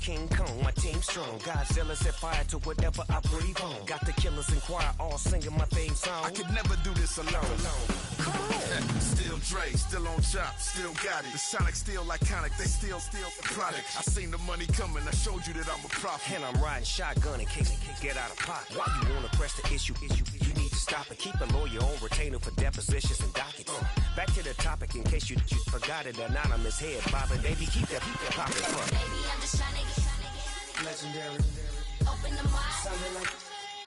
King Kong, my team strong. Godzilla set fire to whatever I breathe on. Got the killers in choir all singing my theme song. I could never do this alone. Come on. Still Dre, still on top, still got it. The Sonic still iconic, they still the product. I seen the money coming, I showed you that I'm a prophet. And I'm riding shotgun in case it can get out of pocket. Why you wanna press the issue? You need to stop it. Keep a lawyer on retainer for depositions and dockets. Back to the topic in case you forgot it. Anonymous head bobbing, baby, keep that popping. Baby, I'm just trying to get Legendary. open the mind. Something like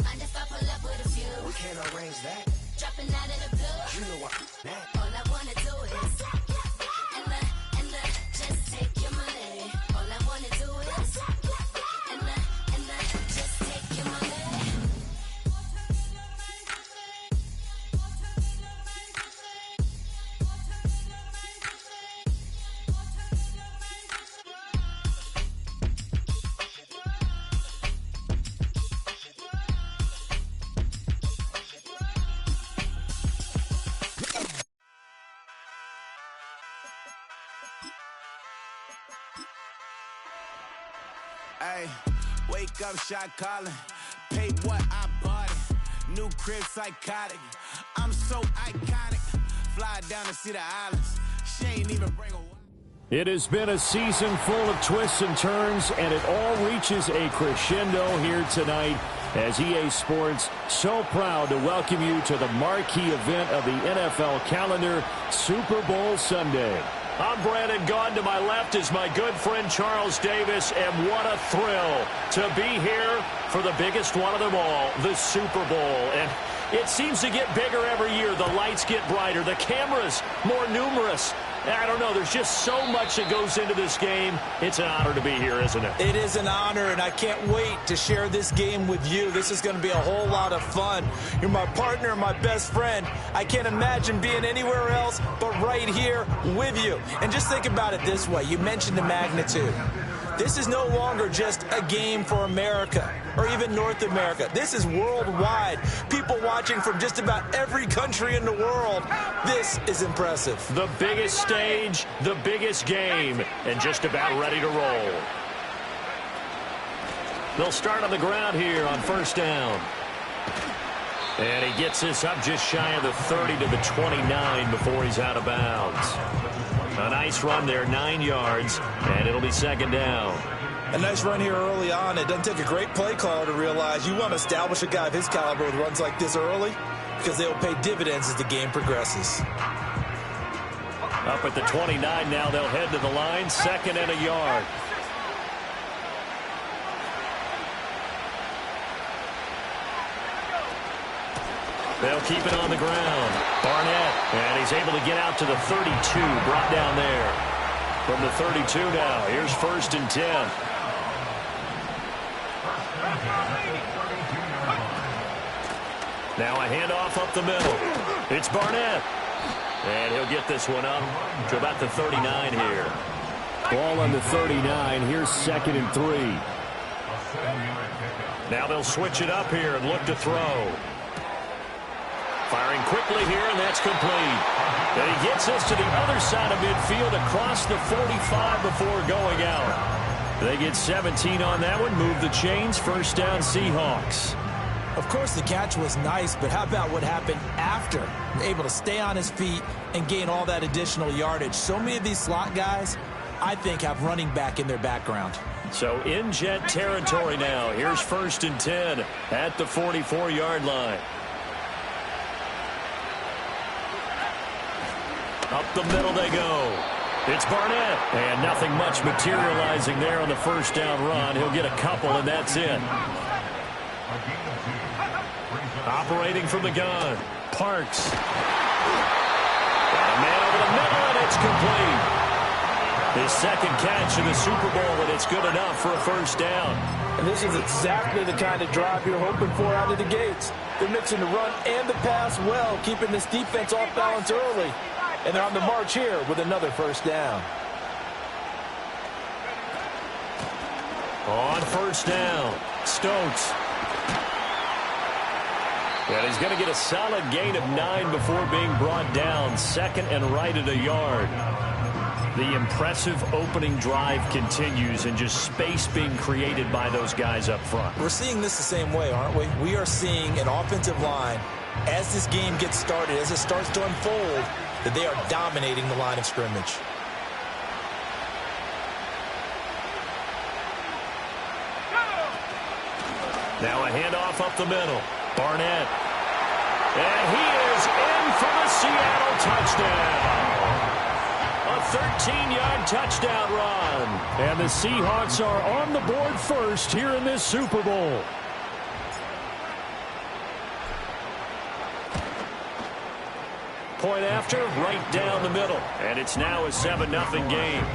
Mind if I pull up with a few? we can't arrange that. Dropping out of the blue. You know what? That. All I wanna do is and the just take your money. All I wanna do is and the just take your money. Hey, wake up, shot calling. Paid what I bought it. New crib psychotic. I'm so iconic. Fly down to see the islands. She ain't even bring a... It has been a season full of twists and turns, and it all reaches a crescendo here tonight as EA Sports so proud to welcome you to the marquee event of the NFL calendar, Super Bowl Sunday. I'm Brandon Gaudin. To my left is my good friend Charles Davis, and what a thrill to be here for the biggest one of them all, the Super Bowl. And it seems to get bigger every year. The lights get brighter, the cameras more numerous. I don't know, there's just so much that goes into this game. It's an honor to be here, isn't it? It is an honor, and I can't wait to share this game with you. This is going to be a whole lot of fun. You're my partner, my best friend. I can't imagine being anywhere else but right here with you. And just think about it this way. You mentioned the magnitude. This is no longer just a game for America or even North America. This is worldwide. People watching from just about every country in the world. This is impressive. The biggest stage, the biggest game, and just about ready to roll. They'll start on the ground here on first down. And he gets this up just shy of the 30 to the 29 before he's out of bounds. A nice run there, 9 yards, and it'll be second down. A nice run here early on. It doesn't take a great play caller to realize you want to establish a guy of his caliber with runs like this early because they will pay dividends as the game progresses. Up at the 29 now, they'll head to the line, second and a yard. They'll keep it on the ground. Barnett, and he's able to get out to the 32, brought down there. From the 32 now, here's first and 10. Now a handoff up the middle. It's Barnett. And he'll get this one up to about the 39 here. Ball on the 39. Here's second and 3. Now they'll switch it up here and look to throw. Firing quickly here, and that's complete. And he gets us to the other side of midfield across the 45 before going out. They get 17 on that one, move the chains, first down Seahawks. Of course, the catch was nice, but how about what happened after? Able to stay on his feet and gain all that additional yardage. So many of these slot guys, I think, have running back in their background. So in jet territory now. Here's first and 10 at the 44-yard line. Up the middle they go. It's Barnett. And nothing much materializing there on the first down run. He'll get a couple, and that's it. Operating from the gun. Parks. Got a man over the middle, and it's complete. His second catch in the Super Bowl, and it's good enough for a first down. And this is exactly the kind of drive you're hoping for out of the gates. They're mixing the run and the pass well, keeping this defense off balance early. And they're on the march here with another first down. On first down, Stokes. And he's going to get a solid gain of 9 before being brought down. Second and right at a yard. The impressive opening drive continues and just space being created by those guys up front. We're seeing this the same way, aren't we? We are seeing an offensive line, as this game gets started, as it starts to unfold, that they are dominating the line of scrimmage. Now a handoff up the middle. Barnett. And he is in for the Seattle touchdown. A 13-yard touchdown run. And the Seahawks are on the board first here in this Super Bowl. Point after, right down the middle. And it's now a 7-0 game.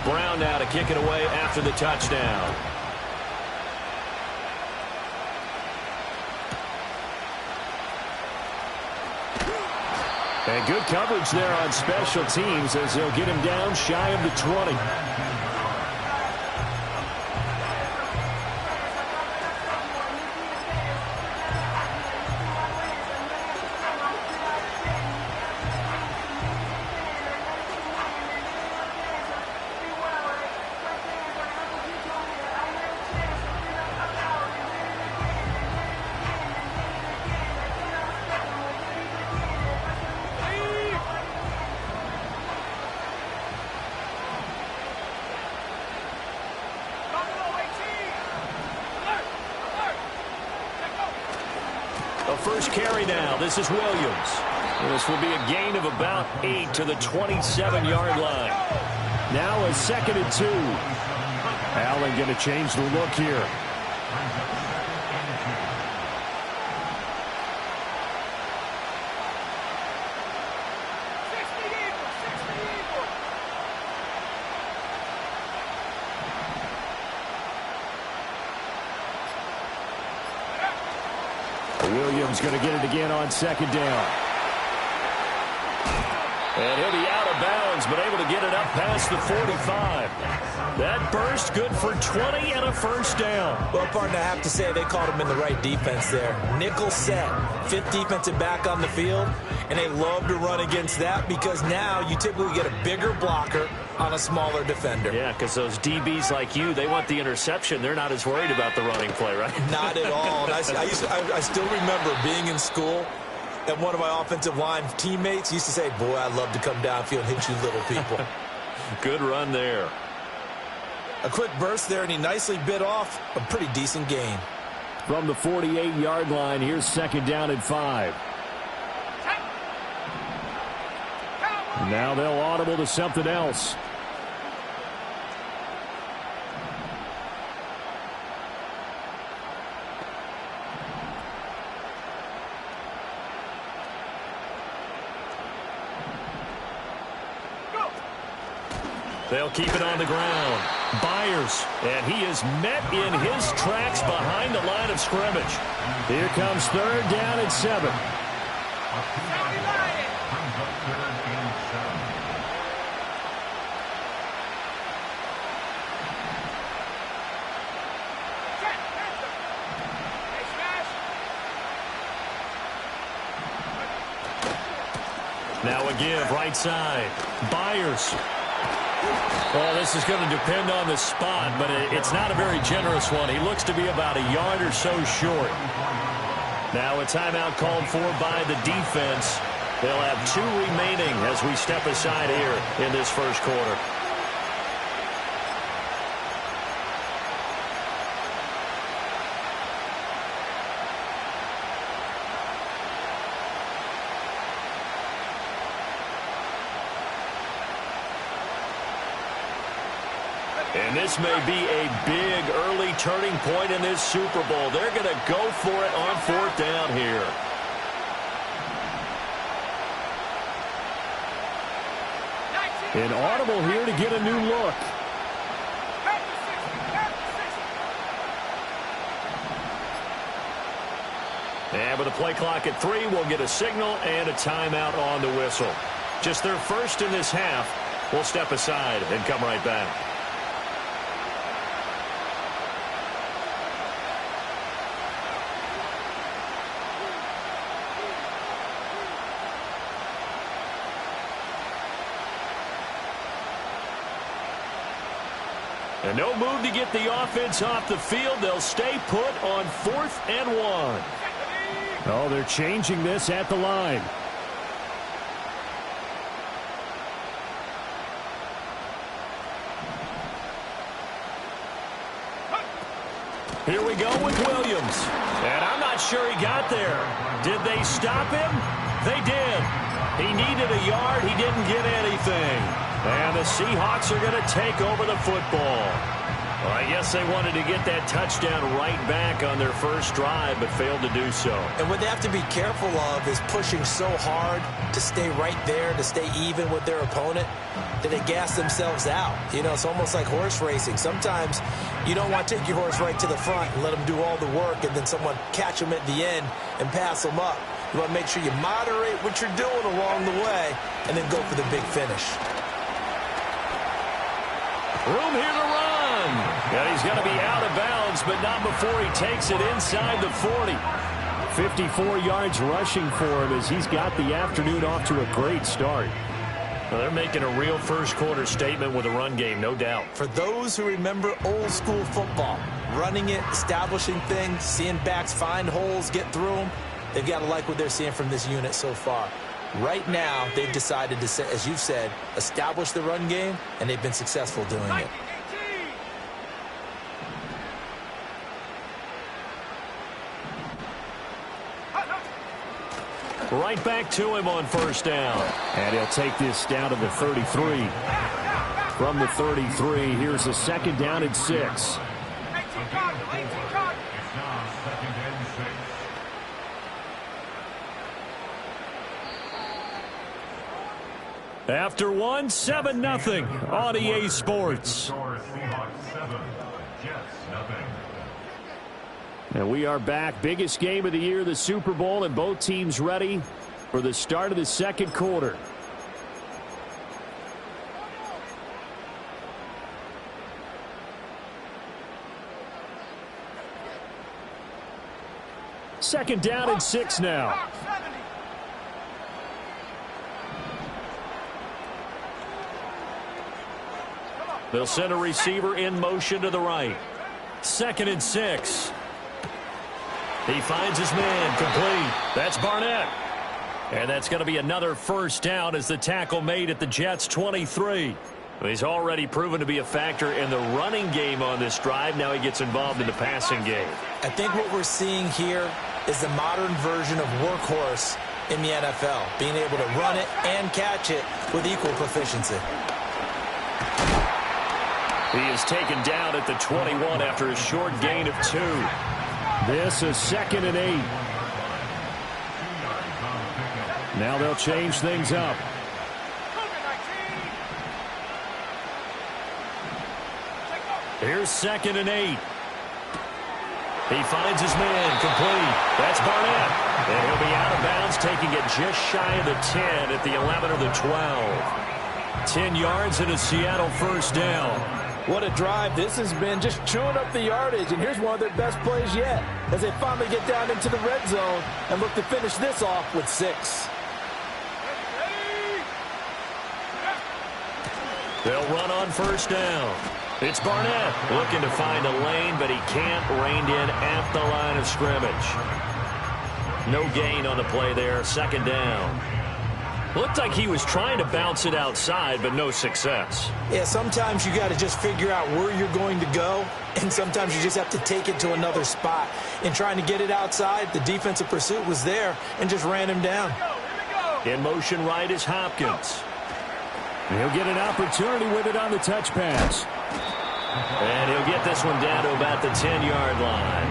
Brown now to kick it away after the touchdown. And good coverage there on special teams as they'll get him down shy of the 20. First carry now. This is Williams. This will be a gain of about 8 to the 27-yard line. Now a 2nd and 2. Allen going to change the look here. Williams going to get it again on 2nd down. And he'll be out of bounds, but able to get it up past the 45. That burst good for 20 and a first down. Well, partner, I have to say they called him in the right defense there. Nickel set, 5th defensive back on the field, and they love to run against that because now you typically get a bigger blocker on a smaller defender. Yeah, because those DBs like you, they want the interception. They're not as worried about the running play, right? Not at all. And I still remember being in school, and one of my offensive line teammates used to say, boy, I'd love to come downfield and hit you little people. Good run there. A quick burst there, and he nicely bit off a pretty decent gain. From the 48-yard line, here's 2nd down and 5. Now they'll audible to something else. They'll keep it on the ground. Byers, and he is met in his tracks behind the line of scrimmage. Here comes 3rd down and 7. Now a give, right side. Byers. Well, this is going to depend on the spot, but it's not a very generous one. He looks to be about a yard or so short. Now a timeout called for by the defense. They'll have 2 remaining as we step aside here in this first quarter. And this may be a big early turning point in this Super Bowl. They're going to go for it on 4th down here. An audible here to get a new look. And with a play clock at 3, we'll get a signal and a timeout on the whistle. Just their first in this half. We'll step aside and come right back. And no move to get the offense off the field. They'll stay put on 4th and 1. Oh, they're changing this at the line. Here we go with Williams. And I'm not sure he got there. Did they stop him? They did. He needed a yard. He didn't get anything. And the Seahawks are going to take over the football. Well, I guess they wanted to get that touchdown right back on their first drive, but failed to do so. And what they have to be careful of is pushing so hard to stay right there, to stay even with their opponent, that they gas themselves out. You know, it's almost like horse racing. Sometimes you don't want to take your horse right to the front and let them do all the work, and then someone catch them at the end and pass them up. You want to make sure you moderate what you're doing along the way and then go for the big finish. Room here to run. And he's going to be out of bounds, but not before he takes it inside the 40. 54 yards rushing for him as he's got the afternoon off to a great start. Well, they're making a real first-quarter statement with a run game, no doubt. For those who remember old-school football, running it, establishing things, seeing backs find holes, get through them, they've got to like what they're seeing from this unit so far. Right now, they've decided to, as you've said, establish the run game, and they've been successful doing it. Right back to him on first down. And he'll take this down to the 33. From the 33, here's a 2nd down and 6. After 1, 7-0 on EA Sports. And we are back. Biggest game of the year, the Super Bowl, and both teams ready for the start of the second quarter. Second down and 6 now. They'll send a receiver in motion to the right. 2nd and 6. He finds his man, complete. That's Barnett. And that's going to be another first down as the tackle made at the Jets' 23. He's already proven to be a factor in the running game on this drive. Now he gets involved in the passing game. I think what we're seeing here is the modern version of workhorse in the NFL, being able to run it and catch it with equal proficiency. He is taken down at the 21 after a short gain of 2. This is 2nd and 8. Now they'll change things up. Here's 2nd and 8. He finds his man, complete. That's Barnett. And he'll be out of bounds, taking it just shy of the 10 at the 11 or the 12. 10 yards and a Seattle first down. What a drive this has been, just chewing up the yardage. And here's one of their best plays yet as they finally get down into the red zone and look to finish this off with 6. They'll run on first down. It's Barnett looking to find a lane, but he can't, reined in at the line of scrimmage. No gain on the play there, 2nd down. Looked like he was trying to bounce it outside, but no success. Yeah, sometimes you got to just figure out where you're going to go, and sometimes you just have to take it to another spot. In trying to get it outside, the defensive pursuit was there and just ran him down. In motion right is Hopkins. He'll get an opportunity with it on the touch pass. And he'll get this one down to about the 10-yard line.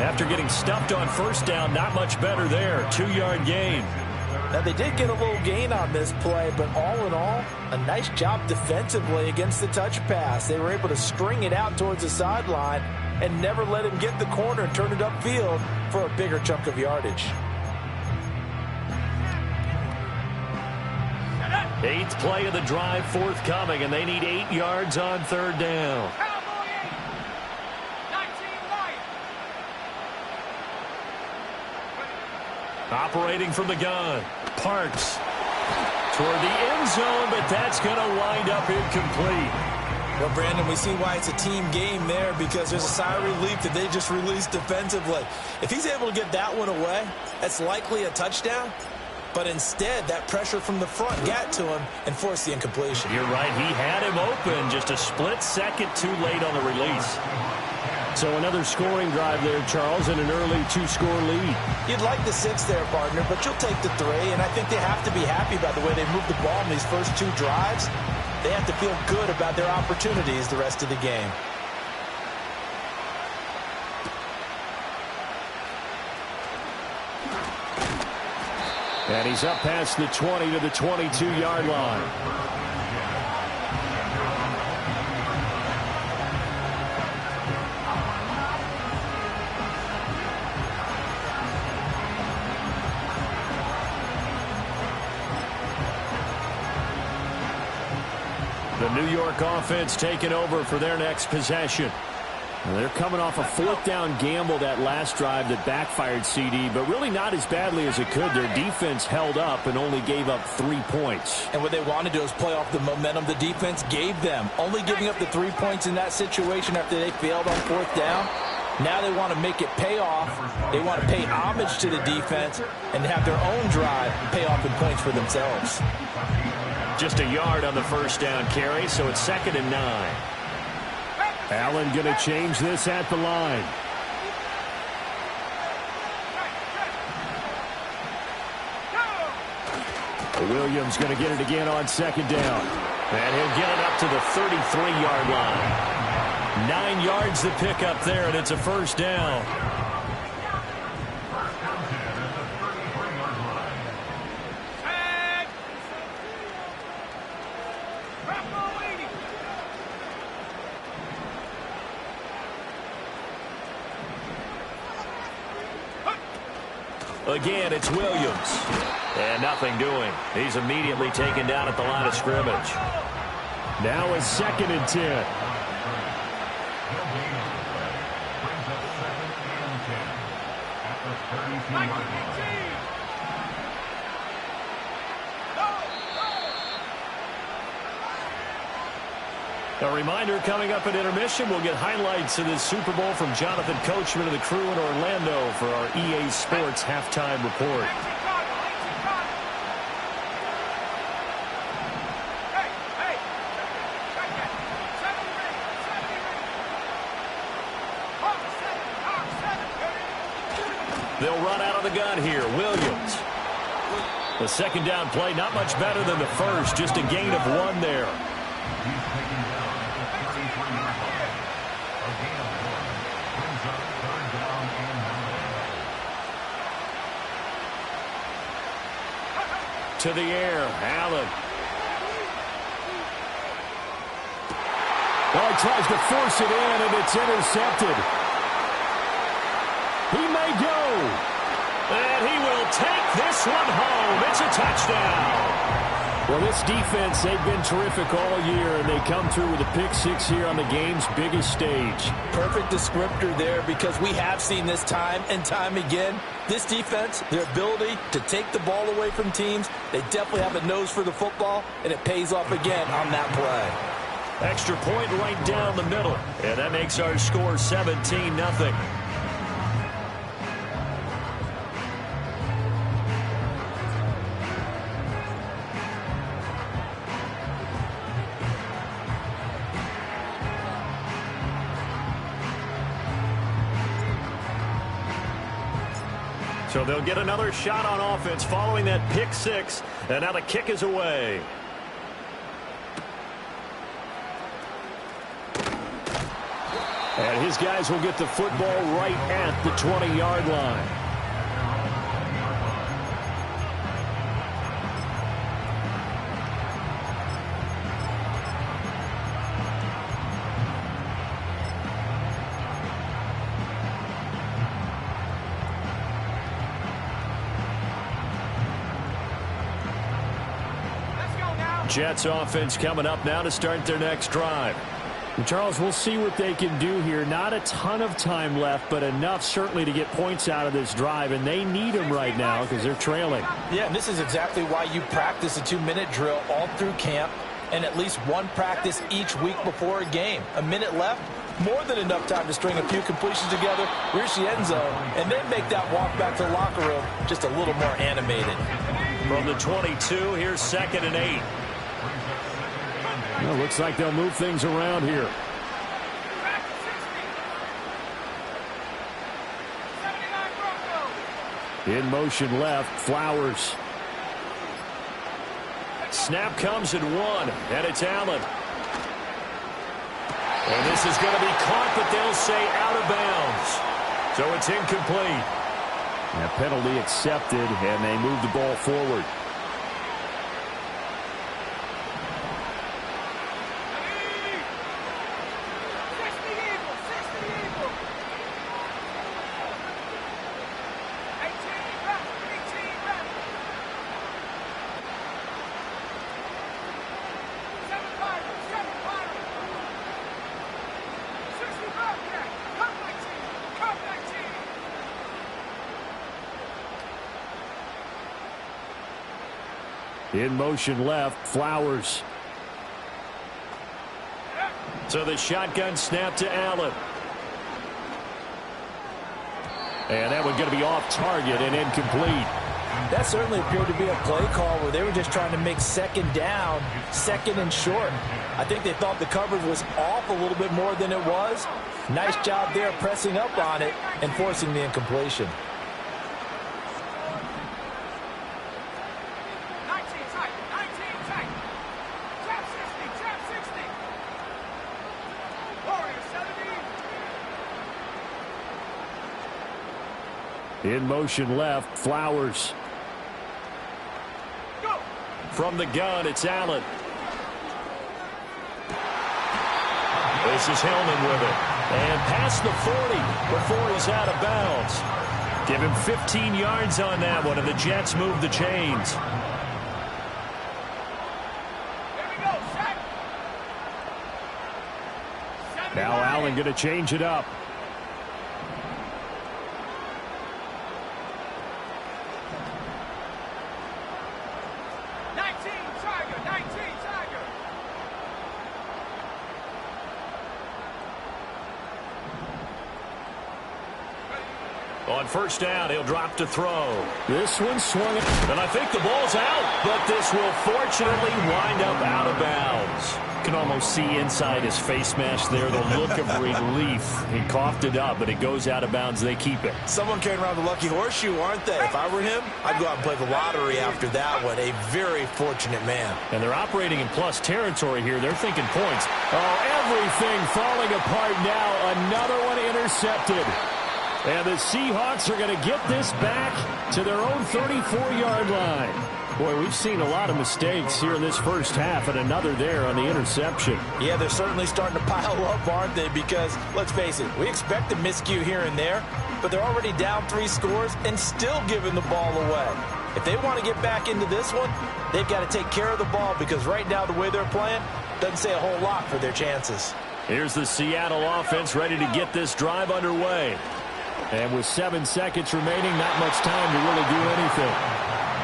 After getting stuffed on first down, not much better there. 2-yard gain. Now, they did get a little gain on this play, but all in all, a nice job defensively against the touch pass. They were able to string it out towards the sideline and never let him get the corner and turn it upfield for a bigger chunk of yardage. 8th play of the drive forthcoming, and they need 8 yards on 3rd down. Operating from the gun. Parks toward the end zone, but that's going to wind up incomplete. Well, Brandon, we see why it's a team game there, because there's a sigh of relief that they just released defensively. If he's able to get that one away, that's likely a touchdown. But instead, that pressure from the front got to him and forced the incompletion. You're right. He had him open just a split second too late on the release. So another scoring drive there, Charles, and an early 2-score lead. You'd like the 6 there, partner, but you'll take the 3. And I think they have to be happy by the way they moved the ball in these first 2 drives. They have to feel good about their opportunities the rest of the game. And he's up past the 20 to the 22-yard line. The New York offense taking over for their next possession. And they're coming off a 4th down gamble that last drive that backfired, CD, but really not as badly as it could. Their defense held up and only gave up 3 points. And what they want to do is play off the momentum the defense gave them. Only giving up the 3 points in that situation after they failed on 4th down. Now they want to make it pay off. They want to pay homage to the defense and have their own drive pay off in points for themselves. Just a yard on the 1st down carry, so it's 2nd and 9. Allen going to change this at the line. Williams going to get it again on 2nd down. And he'll get it up to the 33-yard line. 9 yards to pick up there, and it's a 1st down. Again, it's Williams. And nothing doing. He's immediately taken down at the line of scrimmage. Now it's 2nd and 10. A reminder, coming up at intermission, we'll get highlights of this Super Bowl from Jonathan Coachman and the crew in Orlando for our EA Sports halftime report. They'll run out of the gun here. Williams. The 2nd down play, not much better than the first, just a gain of 1 there. To the air, Allen. Oh, he tries to force it in, and it's intercepted. He may go. And he will take this one home. It's a touchdown. Well, this defense, they've been terrific all year, and they come through with a pick-6 here on the game's biggest stage. Perfect descriptor there, because we have seen this time and time again. This defense, their ability to take the ball away from teams, they definitely have a nose for the football, and it pays off again on that play. Extra point right down the middle, and that makes our score 17-0. So they'll get another shot on offense following that pick-6, and now the kick is away. And his guys will get the football right at the 20-yard line. Jets offense coming up now to start their next drive. And Charles, we'll see what they can do here. Not a ton of time left, but enough certainly to get points out of this drive, and they need them right now because they're trailing. Yeah, and this is exactly why you practice a 2-minute drill all through camp. and at least one practice each week before a game. A minute left, more than enough time to string a few completions together, reach the end zone, and then make that walk back to the locker room just a little more animated. From the 22, here's 2nd and 8. Well, looks like they'll move things around here. In motion left, Flowers. Snap comes at 1, and it's Allen. And this is going to be caught, but they'll say out of bounds. So it's incomplete. A penalty accepted, and they move the ball forward. In motion left, Flowers. So the shotgun snap to Allen. And that one's going to be off target and incomplete. That certainly appeared to be a play call where they were just trying to make second down, second and short. I think they thought the coverage was off a little bit more than it was. Nice job there pressing up on it and forcing the incompletion. In motion left, Flowers. Go. From the gun, it's Allen. This is Hillman with it. And past the 40 before he's out of bounds. Give him 15 yards on that one, and the Jets move the chains. Here we go, set. Now Allen going to change it up. On first down, he'll drop to throw. This one swung, and I think the ball's out, but this will fortunately wind up out of bounds. You can almost see inside his face mask there the look of relief. He coughed it up, but it goes out of bounds. They keep it. Someone carrying around the lucky horseshoe, aren't they? If I were him, I'd go out and play the lottery after that one. A very fortunate man. And they're operating in plus territory here. They're thinking points. Oh, everything falling apart now. Another one intercepted. And the Seahawks are going to get this back to their own 34-yard line. Boy, we've seen a lot of mistakes here in this first half, and another there on the interception. Yeah, they're certainly starting to pile up, aren't they? Because, let's face it, we expect a miscue here and there, but they're already down 3 scores and still giving the ball away. If they want to get back into this one, they've got to take care of the ball, because right now the way they're playing doesn't say a whole lot for their chances. Here's the Seattle offense ready to get this drive underway. And with 7 seconds remaining, not much time to really do anything.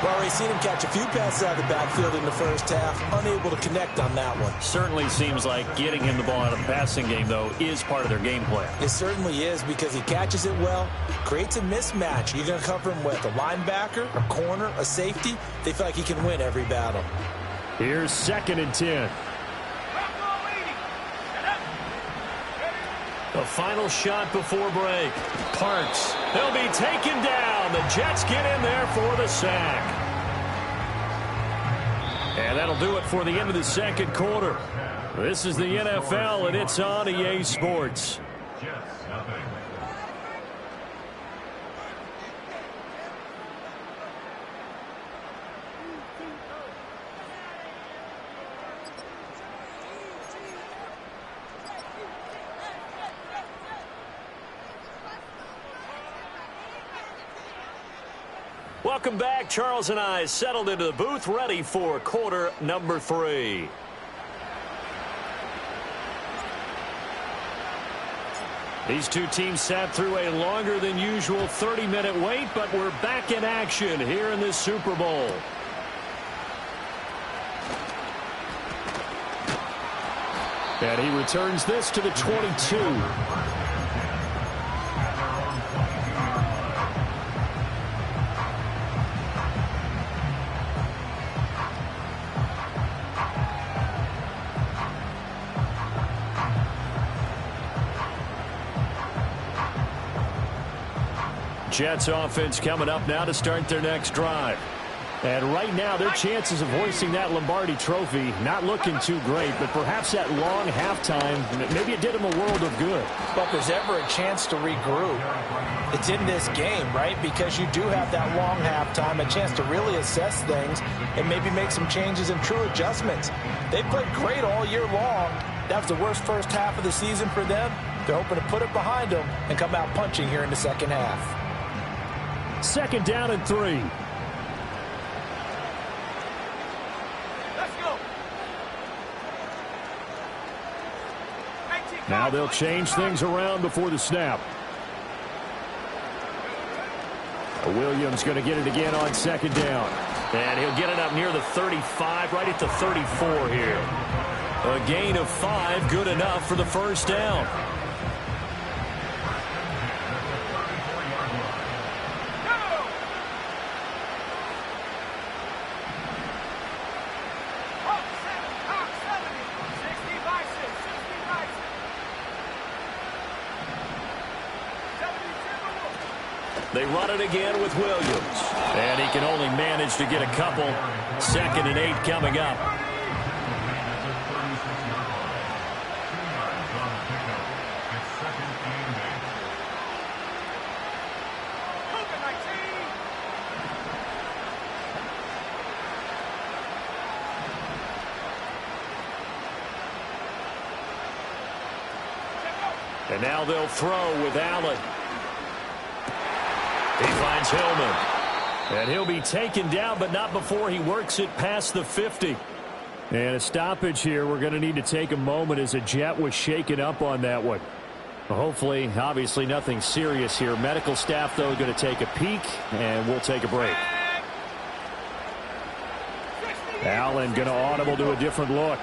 Well, we've seen him catch a few passes out of the backfield in the first half, unable to connect on that one. Certainly seems like getting him the ball out of the passing game, though, is part of their game plan. It certainly is, because he catches it well, creates a mismatch. You're going to cover him with a linebacker, a corner, a safety. They feel like he can win every battle. Here's 2nd and 10. The final shot before break. Parks. He'll be taken down. The Jets get in there for the sack. And that'll do it for the end of the second quarter. This is the NFL, and it's on EA Sports. Welcome back. Charles and I settled into the booth, ready for quarter number 3. These two teams sat through a longer than usual 30-minute wait, but we're back in action here in this Super Bowl. And he returns this to the 22. Jets offense coming up now to start their next drive. And right now, their chances of hoisting that Lombardi trophy not looking too great, but perhaps that long halftime, maybe it did them a world of good. But if there's ever a chance to regroup, it's in this game, right? Because you do have that long halftime, a chance to really assess things and maybe make some changes and true adjustments. They played great all year long. That was the worst first half of the season for them. They're hoping to put it behind them and come out punching here in the second half. Second down and 3. Let's go. Now they'll change things around before the snap. Williams going to get it again on second down. And he'll get it up near the 35, right at the 34 here. A gain of 5, good enough for the first down. They run it again with Williams. And he can only manage to get a couple. 2nd and 8 coming up. And now they'll throw with Allen. He finds Hillman. And he'll be taken down, but not before he works it past the 50. And a stoppage here. We're going to need to take a moment as a Jet was shaken up on that one. Hopefully, obviously nothing serious here. Medical staff, though, going to take a peek, and we'll take a break. Allen going to audible to a different look.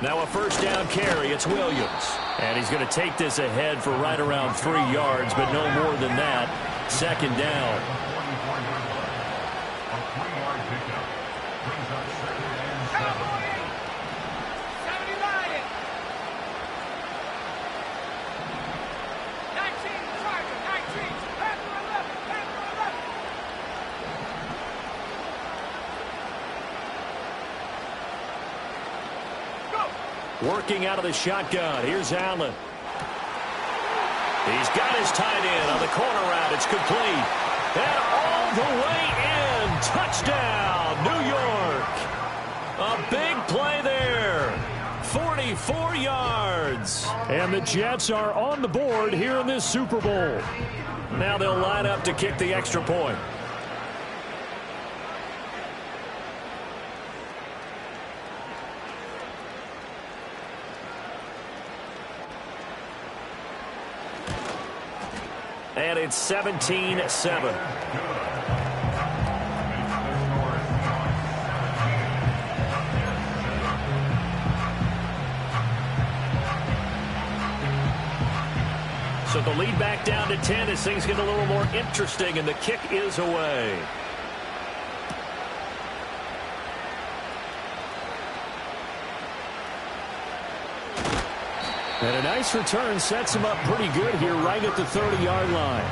Now a first down carry. It's Williams. And he's going to take this ahead for right around 3 yards, but no more than that. Second down. Working out of the shotgun. Here's Allen. He's got his tight end on the corner route. It's complete. And all the way in. Touchdown, New York. A big play there. 44 yards. And the Jets are on the board here in this Super Bowl. Now they'll line up to kick the extra point. And it's 17-7. So the lead back down to 10 as things get a little more interesting, and the kick is away. And a nice return sets him up pretty good here right at the 30-yard line.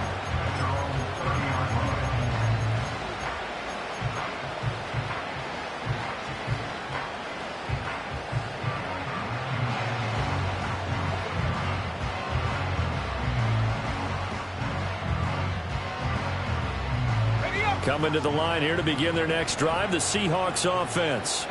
Coming to the line here to begin their next drive, the Seahawks offense.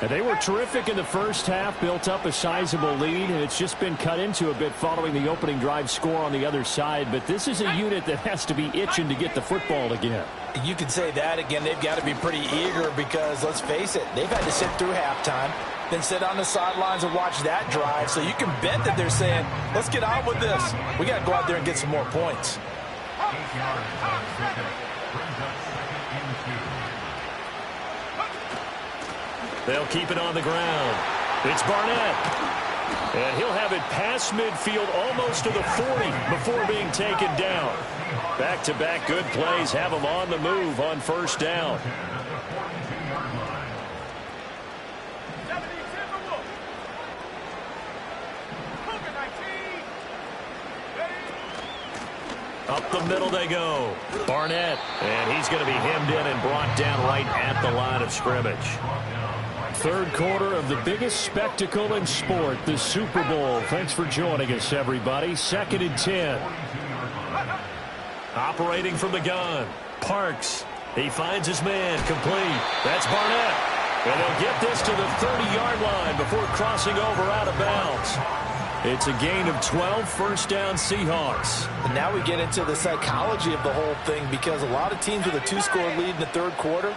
And they were terrific in the first half, built up a sizable lead, and it's just been cut into a bit following the opening drive score on the other side. But this is a unit that has to be itching to get the football again. You could say that again. They've got to be pretty eager because, let's face it, they've had to sit through halftime, then sit on the sidelines and watch that drive. So you can bet that they're saying, let's get on with this. We got to go out there and get some more points. They'll keep it on the ground. It's Barnett. And he'll have it past midfield almost to the 40 before being taken down. Back-to-back good plays have him on the move on first down. Up the middle they go. Barnett. And he's going to be hemmed in and brought down right at the line of scrimmage. Third quarter of the biggest spectacle in sport, the Super Bowl. Thanks for joining us, everybody. 2nd and 10. Operating from the gun. Parks. He finds his man. Complete. That's Barnett. And they'll get this to the 30-yard line before crossing over out of bounds. It's a gain of 12, first down Seahawks. And now we get into the psychology of the whole thing, because a lot of teams with a 2-score lead in the third quarter,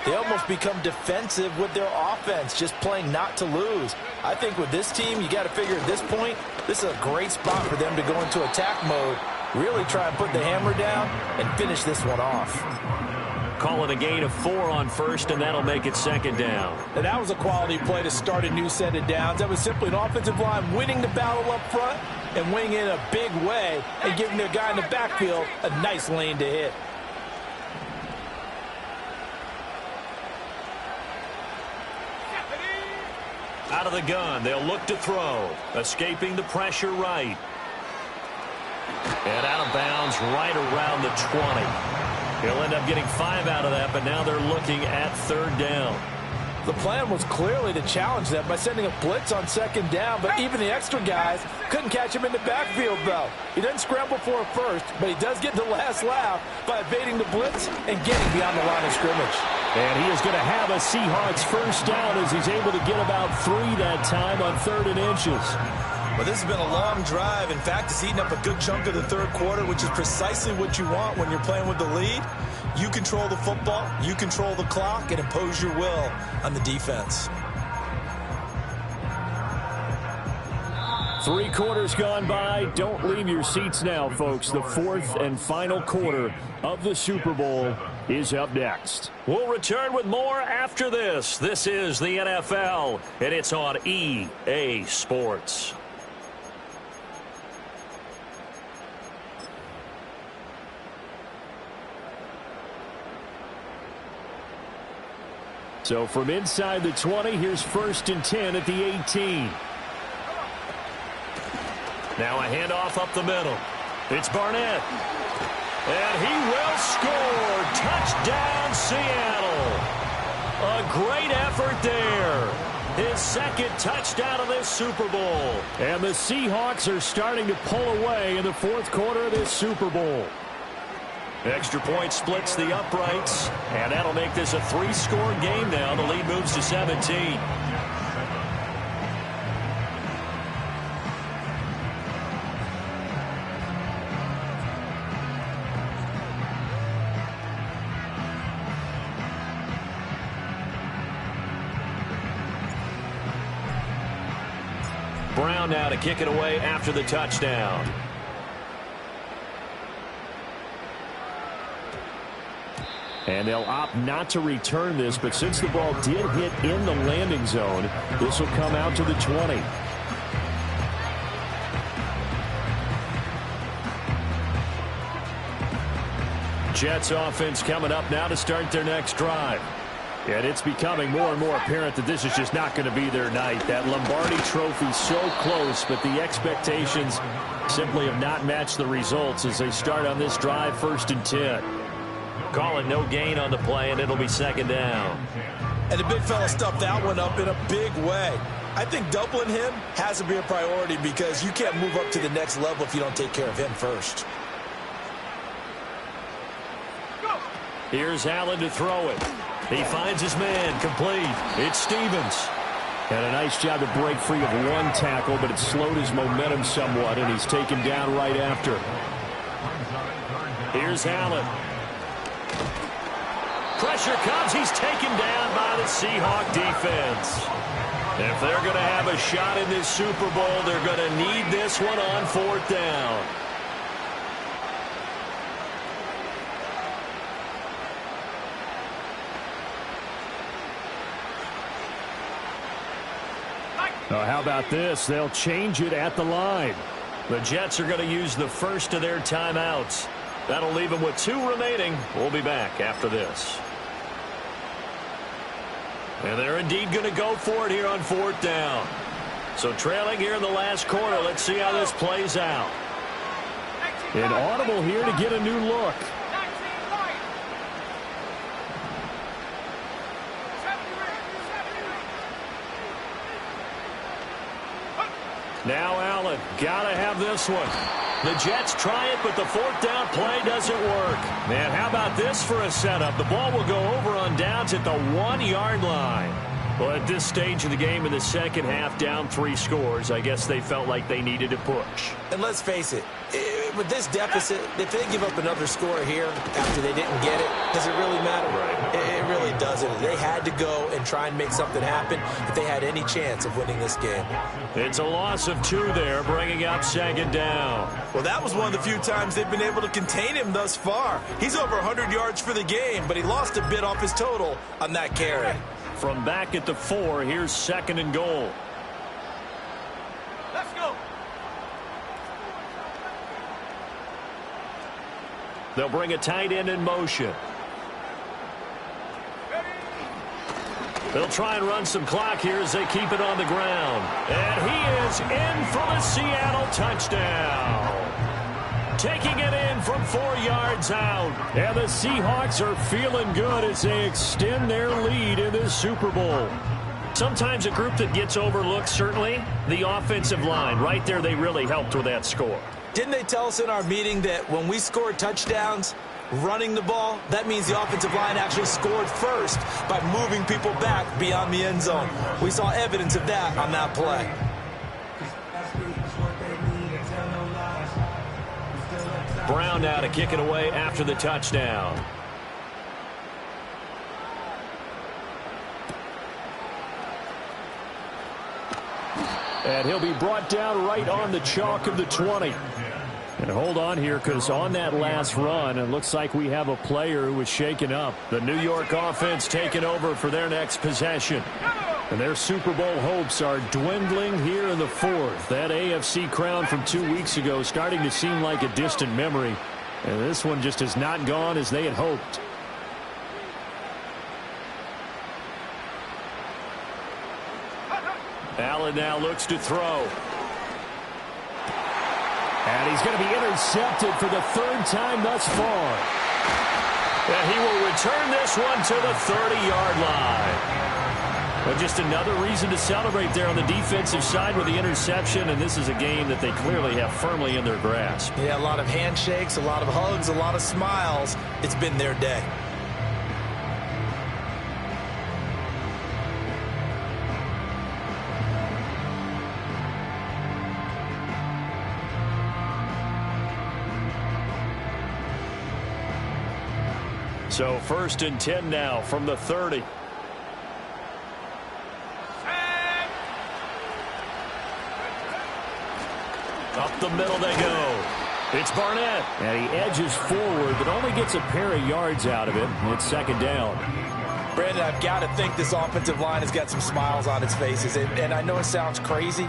they almost become defensive with their offense, just playing not to lose. I think with this team, you got to figure at this point, this is a great spot for them to go into attack mode, really try and put the hammer down and finish this one off. Call it a gain of 4 on first, and that'll make it second down. And that was a quality play to start a new set of downs. That was simply an offensive line winning the battle up front and winning in a big way and giving their guy in the backfield a nice lane to hit. Out of the gun, they'll look to throw. Escaping the pressure right. And out of bounds right around the 20. He'll end up getting 5 out of that, but now they're looking at third down. The plan was clearly to challenge them by sending a blitz on second down, but even the extra guys couldn't catch him in the backfield, though. He doesn't scramble for a first, but he does get the last laugh by evading the blitz and getting beyond the line of scrimmage. And he is going to have a Seahawks first down as he's able to get about 3 that time on 3rd and inches. Well, this has been a long drive. In fact, it's eaten up a good chunk of the third quarter, which is precisely what you want when you're playing with the lead. You control the football, you control the clock, and impose your will on the defense. 3 quarters gone by. Don't leave your seats now, folks. The 4th and final quarter of the Super Bowl is up next. We'll return with more after this. This is the NFL, and it's on EA Sports. So from inside the 20, here's 1st and 10 at the 18. Now a handoff up the middle. It's Barnett. And he will score. Touchdown, Seattle. A great effort there. His 2nd touchdown of this Super Bowl. And the Seahawks are starting to pull away in the 4th quarter of this Super Bowl. Extra point splits the uprights, and that'll make this a 3-score game now. The lead moves to 17. Brown now to kick it away after the touchdown. And they'll opt not to return this, but since the ball did hit in the landing zone, this will come out to the 20. Jets offense coming up now to start their next drive. And it's becoming more and more apparent that this is just not going to be their night. That Lombardi trophy so close, but the expectations simply have not matched the results as they start on this drive, 1st and 10. Call it no gain on the play, and it'll be 2nd down. And the big fella stuffed that one up in a big way. I think doubling him has to be a priority because you can't move up to the next level if you don't take care of him first. Here's Allen to throw it. He finds his man, complete. It's Stevens. And a nice job to break free of one tackle, but it slowed his momentum somewhat, and he's taken down right after. Here's Allen. Pressure comes. He's taken down by the Seahawk defense. If they're going to have a shot in this Super Bowl, they're going to need this one on 4th down. How about this? They'll change it at the line. The Jets are going to use the first of their timeouts. That'll leave them with 2 remaining. We'll be back after this. And they're indeed going to go for it here on 4th down. So trailing here in the last quarter. Let's see how this plays out. An audible here to get a new look. Now Allen, gotta have this one. The Jets try it, but the 4th down play doesn't work. Man, how about this for a setup? The ball will go over on downs at the 1-yard line. Well, at this stage of the game in the second half, down 3 scores, I guess they felt like they needed to push. And let's face it, with this deficit, if they give up another score here after they didn't get it, does it really matter? Right. It really doesn't. They had to go and try and make something happen if they had any chance of winning this game. It's a loss of 2 there, bringing up 2nd down. Well, that was one of the few times they've been able to contain him thus far. He's over 100 yards for the game, but he lost a bit off his total on that carry. From back at the 4, here's 2nd and goal. Let's go. They'll bring a tight end in motion. They'll try and run some clock here as they keep it on the ground. And he is in for the Seattle touchdown. Taking it in from 4 yards out. And the Seahawks are feeling good as they extend their lead in this Super Bowl. Sometimes a group that gets overlooked, certainly, the offensive line. Right there, they really helped with that score. Didn't they tell us in our meeting that when we score touchdowns running the ball, that means the offensive line actually scored first by moving people back beyond the end zone? We saw evidence of that on that play. Brown now to kick it away after the touchdown. And he'll be brought down right on the chalk of the 20. And hold on here, because on that last run, it looks like we have a player who was shaken up. The New York offense taking over for their next possession. And their Super Bowl hopes are dwindling here in the 4th. That AFC crown from 2 weeks ago starting to seem like a distant memory. And this one just has not gone as they had hoped. Allen now looks to throw. And he's going to be intercepted for the 3rd time thus far. And he will return this one to the 30-yard line. But just another reason to celebrate there on the defensive side with the interception, and this is a game that they clearly have firmly in their grasp. Yeah, a lot of handshakes, a lot of hugs, a lot of smiles. It's been their day. So 1st and 10 now from the 30. Up the middle they go. It's Barnett. And he edges forward, but only gets a pair of yards out of it. It's 2nd down. Brandon, I've got to think this offensive line has got some smiles on its faces. And I know it sounds crazy,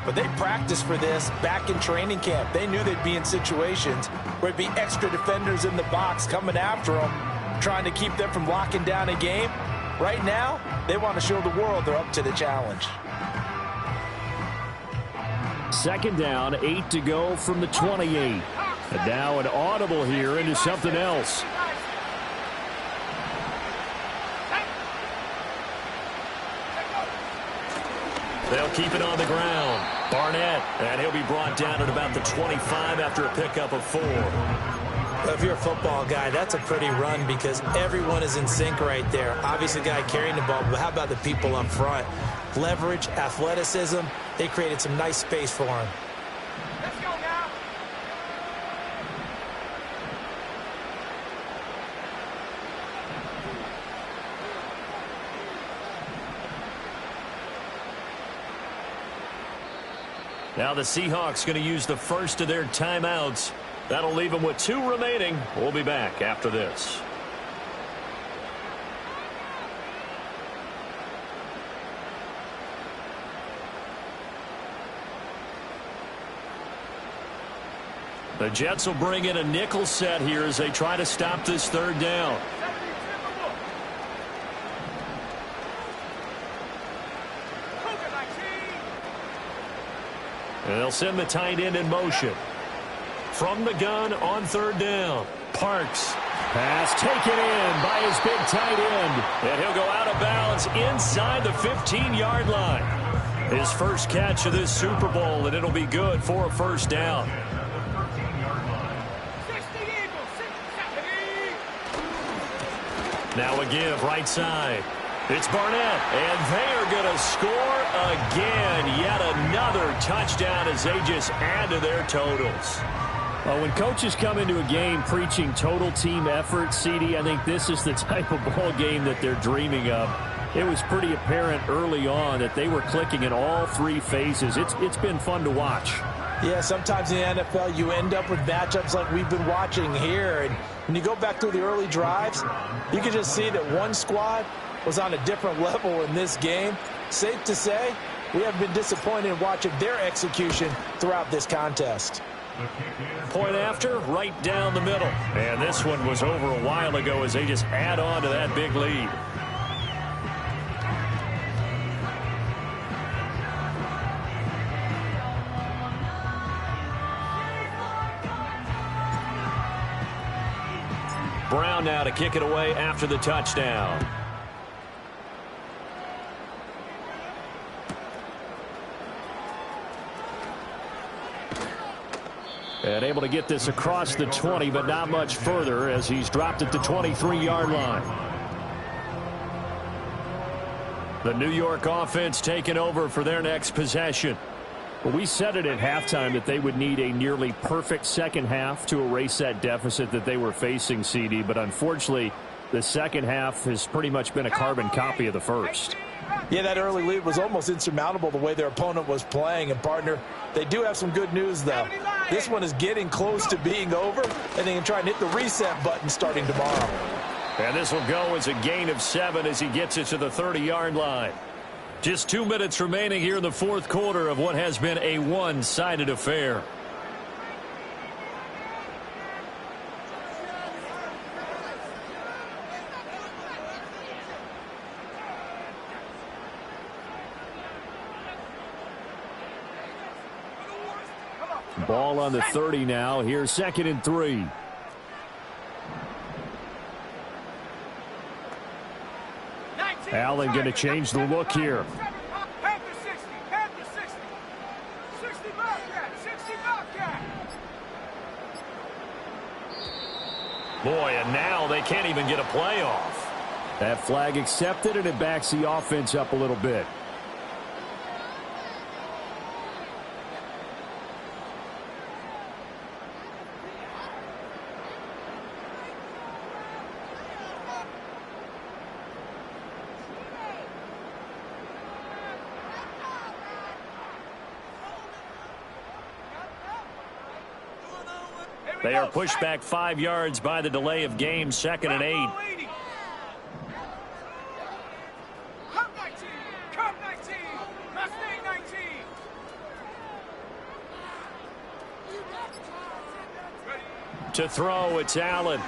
but they practiced for this back in training camp. They knew they'd be in situations where it'd be extra defenders in the box coming after them, trying to keep them from locking down a game. Right now, they want to show the world they're up to the challenge. 2nd down, 8 to go from the 28. And now an audible here into something else. They'll keep it on the ground. Barnett, and he'll be brought down at about the 25 after a pickup of 4. Well, if you're a football guy, that's a pretty run because everyone is in sync right there. Obviously, the guy carrying the ball, but how about the people up front? Leverage, athleticism, they created some nice space for him. Let's go now. Now the Seahawks going to use the first of their timeouts. That'll leave them with 2 remaining. We'll be back after this. The Jets will bring in a nickel set here as they try to stop this third down. And they'll send the tight end in motion. From the gun on third down. Parks. Pass taken in by his big tight end. And he'll go out of bounds inside the 15-yard line. His first catch of this Super Bowl, and it'll be good for a first down. Now again, right side. It's Barnett, and they are going to score again. Yet another touchdown as they just add to their totals. Well, when coaches come into a game preaching total team effort, CD, I think this is the type of ball game that they're dreaming of. It was pretty apparent early on that they were clicking in all three phases. It's been fun to watch. Yeah, sometimes in the NFL you end up with matchups like we've been watching here. And when you go back through the early drives, you can just see that one squad was on a different level in this game. Safe to say, we have been disappointed in watching their execution throughout this contest. Point after, right down the middle. And this one was over a while ago as they just add on to that big lead. Brown now to kick it away after the touchdown. And able to get this across the 20, but not much further as he's dropped at the 23-yard line. The New York offense taking over for their next possession. Well, we said it at halftime that they would need a nearly perfect second half to erase that deficit that they were facing, CD. But unfortunately, the second half has pretty much been a carbon copy of the first. Yeah, that early lead was almost insurmountable the way their opponent was playing. And, partner, they do have some good news, though. This one is getting close to being over, and they can try and hit the reset button starting tomorrow. And this will go as a gain of 7 as he gets it to the 30-yard line. Just 2 minutes remaining here in the fourth quarter of what has been a one-sided affair. Ball on the 30 now. Here's 2nd and 3. Allen going to change the look here. Boy, and now they can't even get a play off. That flag accepted, and it backs the offense up a little bit. They are pushed back 5 yards by the delay of game, 2nd and 8. To throw, it's Allen.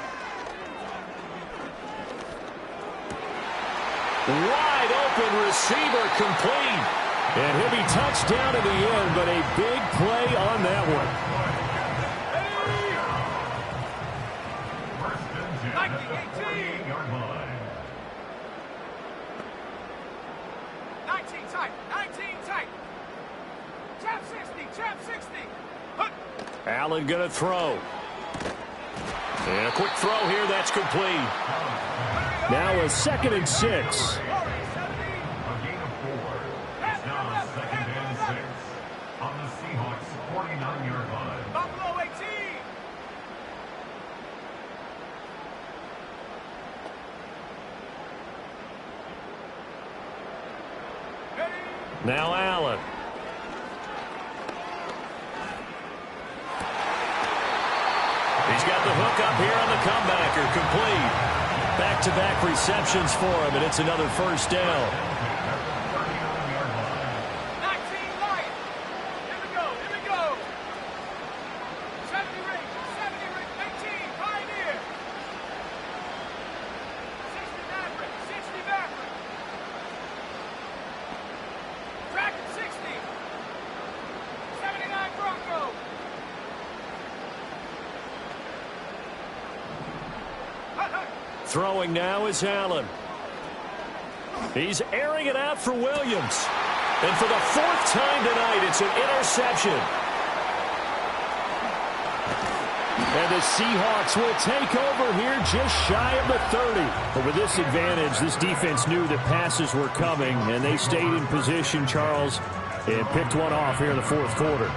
Wide open receiver complete. And he'll be touched down at the end, but a big play on that one. Allen going to throw. And a quick throw here, that's complete. Now a 2nd and 6. Now Allen. He's got the hook up here on the comebacker, complete. Back-to-back receptions for him, and it's another first down. 19 light. Here we go. 70 range. Throwing now is Allen. He's airing it out for Williams. And for the 4th time tonight, it's an interception. And the Seahawks will take over here just shy of the 30. But with this advantage, this defense knew that passes were coming, and they stayed in position, Charles, and picked one off here in the 4th quarter.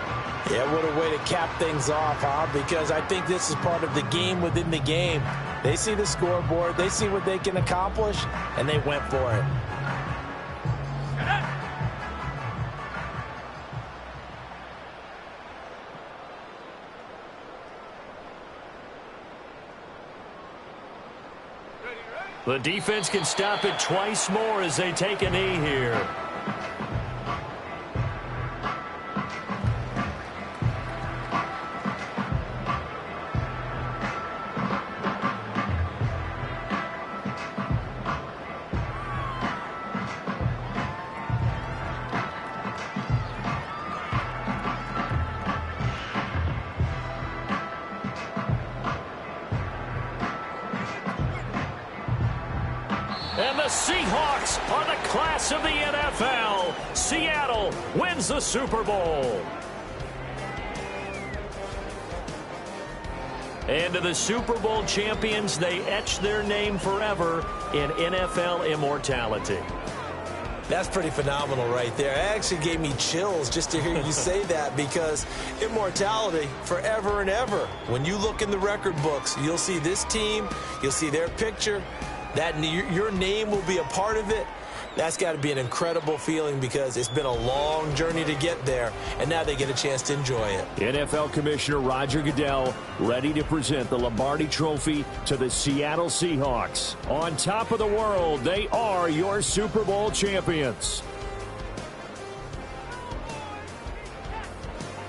Yeah, what a way to cap things off, huh? Because I think this is part of the game within the game. They see the scoreboard, they see what they can accomplish, and they went for it. The defense can stop it twice more as they take a knee here. And the Seahawks are the class of the NFL. Seattle wins the Super Bowl. And to the Super Bowl champions, they etch their name forever in NFL immortality. That's pretty phenomenal right there. It actually gave me chills just to hear you say that, because immortality forever and ever. When you look in the record books, you'll see this team, you'll see their picture. That your name will be a part of it. That's got to be an incredible feeling, because it's been a long journey to get there, and now they get a chance to enjoy it. NFL Commissioner Roger Goodell ready to present the Lombardi Trophy to the Seattle Seahawks. On top of the world, they are your Super Bowl champions.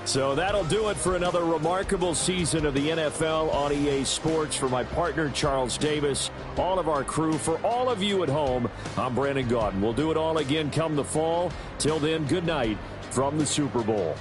So that'll do it for another remarkable season of the NFL on EA Sports. For my partner, Charles Davis, all of our crew, for all of you at home, I'm Brandon Gaudin. We'll do it all again come the fall. Till then, good night from the Super Bowl.